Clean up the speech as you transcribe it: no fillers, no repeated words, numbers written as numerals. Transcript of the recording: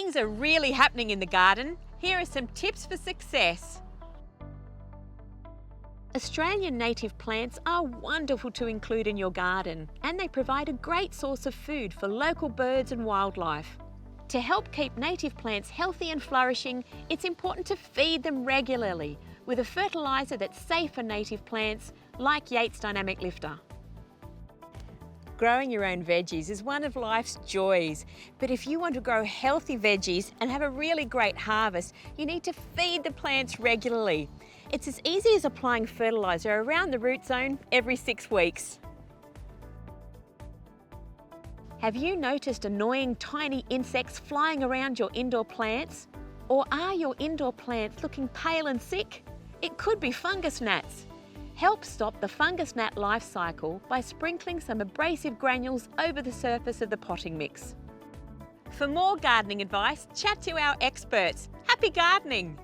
Things are really happening in the garden. Here are some tips for success. Australian native plants are wonderful to include in your garden, and they provide a great source of food for local birds and wildlife. To help keep native plants healthy and flourishing, it's important to feed them regularly with a fertiliser that's safe for native plants like Yates Dynamic Lifter. Growing your own veggies is one of life's joys, but if you want to grow healthy veggies and have a really great harvest, you need to feed the plants regularly. It's as easy as applying fertiliser around the root zone every 6 weeks. Have you noticed annoying tiny insects flying around your indoor plants? Or are your indoor plants looking pale and sick? It could be fungus gnats. Help stop the fungus gnat life cycle by sprinkling some abrasive granules over the surface of the potting mix. For more gardening advice, chat to our experts. Happy gardening!